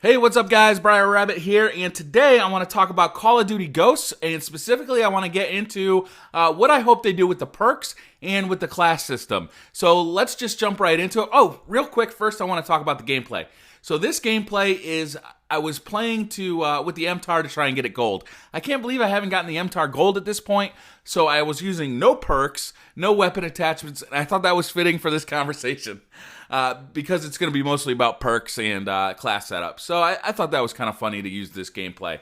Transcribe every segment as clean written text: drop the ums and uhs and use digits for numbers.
Hey, what's up guys? BriarRabbit here, and today I want to talk about Call of Duty Ghosts, and specifically I want to get into what I hope they do with the perks and with the class system. So let's just jump right into it. Oh, real quick, first I want to talk about the gameplay. So this gameplay is, I was playing with the MTAR to try and get it gold. I can't believe I haven't gotten the MTAR gold at this point, so I was using no perks, no weapon attachments, and I thought that was fitting for this conversation. Because it's going to be mostly about perks and class setup. So I thought that was kind of funny to use this gameplay.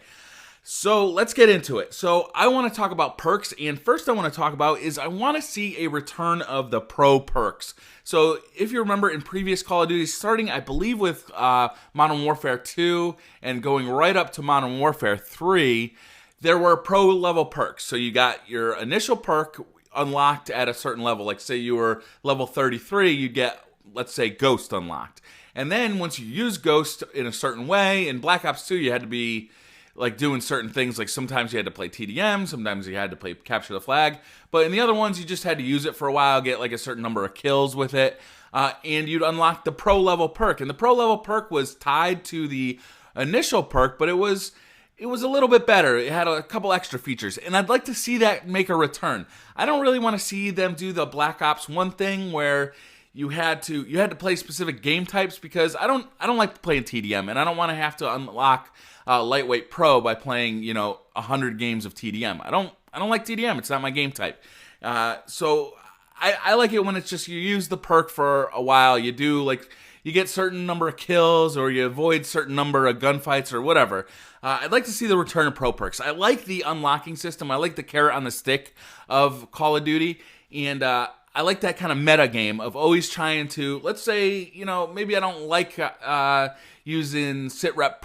So let's get into it. So I want to talk about perks, and first I want to talk about is I want to see a return of the pro perks. So if you remember in previous Call of Duty, starting I believe with Modern Warfare 2 and going right up to Modern Warfare 3, there were pro level perks. So you got your initial perk unlocked at a certain level. Like say you were level 33, you get, let's say, Ghost unlocked. And then once you use Ghost in a certain way, in Black Ops 2 you had to be like doing certain things, like sometimes you had to play TDM, sometimes you had to play Capture the Flag, but in the other ones you just had to use it for a while, get like a certain number of kills with it, and you'd unlock the pro level perk. And the pro level perk was tied to the initial perk, but it was a little bit better. It had a couple extra features, and I'd like to see that make a return. I don't really want to see them do the Black Ops 1 thing where you had to play specific game types, because I don't like playing TDM, and I don't want to have to unlock lightweight pro by playing 100 games of TDM. I don't like TDM. It's not my game type. So I like it when it's just you use the perk for a while. You do you get certain number of kills, or you avoid certain number of gunfights or whatever. I'd like to see the return of pro perks. I like the unlocking system. I like the carrot on the stick of Call of Duty, and I like that kind of meta game of always trying to, let's say, maybe I don't like using sit rep,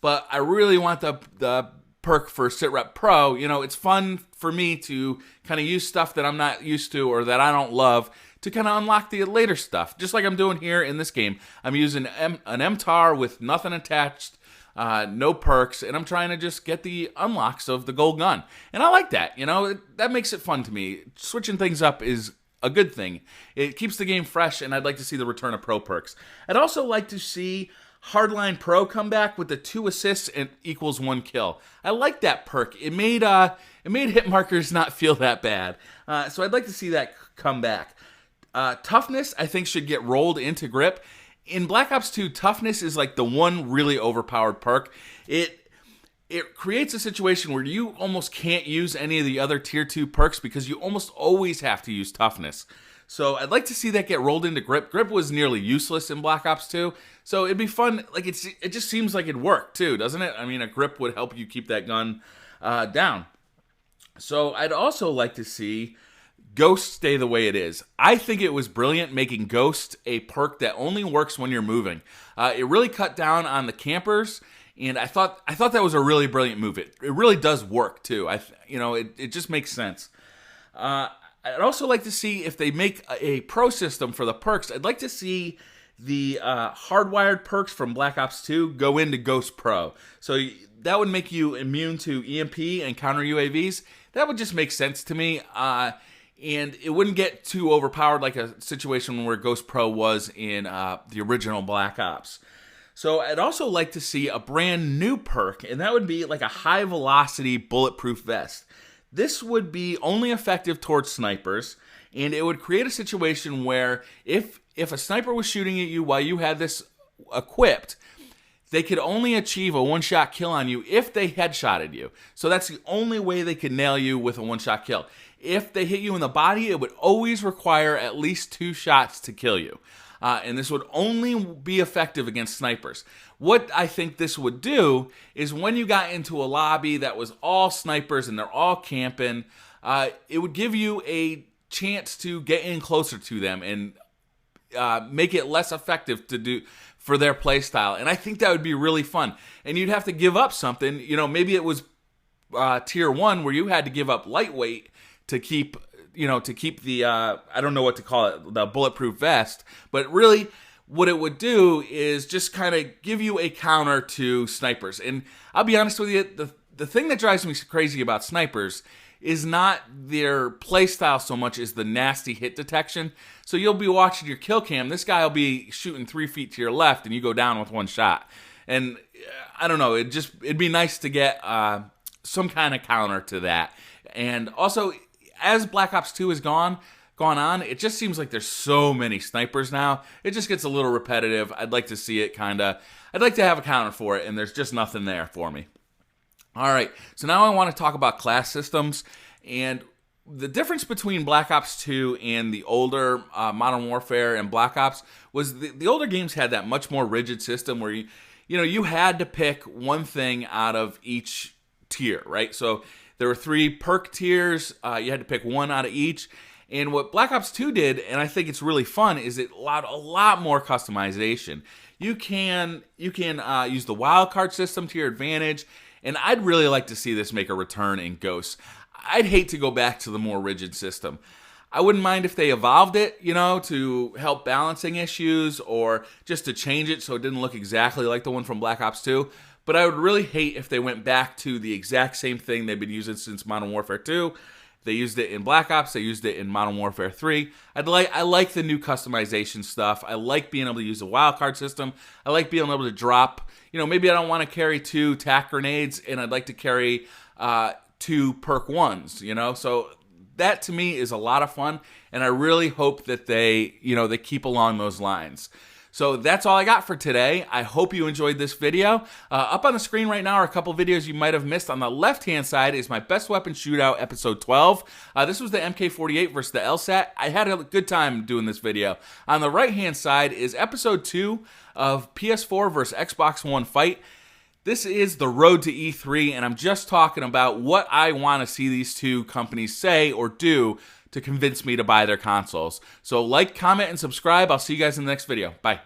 but I really want the perk for sit rep pro. It's fun for me to kind of use stuff that I'm not used to or that I don't love to kind of unlock the later stuff. Just like I'm doing here in this game. I'm using an MTAR with nothing attached, no perks, and I'm trying to just get the unlocks of the gold gun. And I like that, that makes it fun to me. Switching things up is a good thing. It keeps the game fresh, and I'd like to see the return of pro perks. I'd also like to see Hardline Pro come back with the 2 assists and equals 1 kill. I like that perk. It made hit markers not feel that bad. So I'd like to see that come back. Toughness, I think, should get rolled into grip. In Black Ops 2, toughness is like the one really overpowered perk. It creates a situation where you almost can't use any of the other tier 2 perks because you almost always have to use toughness. So I'd like to see that get rolled into grip. Grip was nearly useless in Black Ops 2, so it'd be fun. Like it just seems like it'd work too, doesn't it? I mean, a grip would help you keep that gun down. So I'd also like to see Ghost stay the way it is. I think it was brilliant making Ghost a perk that only works when you're moving. It really cut down on the campers, and I thought that was a really brilliant move. It really does work too. It just makes sense. I'd also like to see if they make a pro system for the perks. I'd like to see the hardwired perks from Black Ops 2 go into Ghost Pro. So that would make you immune to EMP and counter UAVs. That would just make sense to me. And it wouldn't get too overpowered like a situation where Ghost Pro was in the original Black Ops. So I'd also like to see a brand new perk, and that would be like a high velocity bulletproof vest. This would be only effective towards snipers, and it would create a situation where if a sniper was shooting at you while you had this equipped, they could only achieve a one-shot kill on you if they headshotted you. So that's the only way they could nail you with a one-shot kill. If they hit you in the body, it would always require at least 2 shots to kill you. And this would only be effective against snipers. What I think this would do is when you got into a lobby that was all snipers and they're all camping, it would give you a chance to get in closer to them and make it less effective to do for their playstyle. And I think that would be really fun. And you'd have to give up something. Maybe it was tier 1 where you had to give up lightweight to keep the, I don't know what to call it, the bulletproof vest. But really, what it would do is just kind of give you a counter to snipers. And I'll be honest with you, the thing that drives me crazy about snipers is not their playstyle so much as the nasty hit detection. So you'll be watching your kill cam. This guy will be shooting 3 feet to your left, and you go down with one shot. And I don't know, it'd be nice to get some kind of counter to that. And also, as Black Ops 2 has gone on, it just seems like there's so many snipers now. It just gets a little repetitive. I'd like to see it I'd like to have a counter for it, and there's just nothing there for me. All right, so now I want to talk about class systems. And the difference between Black Ops 2 and the older Modern Warfare and Black Ops was the older games had that much more rigid system where you had to pick one thing out of each tier, right? So there were 3 perk tiers. You had to pick one out of each. And what Black Ops 2 did, and I think it's really fun, is it allowed a lot more customization. You can use the wildcard system to your advantage, and I'd really like to see this make a return in Ghosts. I'd hate to go back to the more rigid system. I wouldn't mind if they evolved it, to help balancing issues or just to change it so it didn't look exactly like the one from Black Ops 2. But I would really hate if they went back to the exact same thing they've been using since Modern Warfare 2. They used it in Black Ops. They used it in Modern Warfare 3. I like the new customization stuff. I like being able to use a wildcard system. I like being able to drop, maybe I don't want to carry 2 tac grenades and I'd like to carry 2 perk ones, So that to me is a lot of fun, and I really hope that they keep along those lines. So that's all I got for today. I hope you enjoyed this video. Up on the screen right now are a couple videos you might have missed. On the left-hand side is my Best Weapon Shootout episode 12. This was the MK48 versus the LSAT. I had a good time doing this video. On the right-hand side is episode 2 of PS4 versus Xbox One fight. This is the road to E3, and I'm just talking about what I want to see these two companies say or do to convince me to buy their consoles. So like, comment, and subscribe. I'll see you guys in the next video. Bye.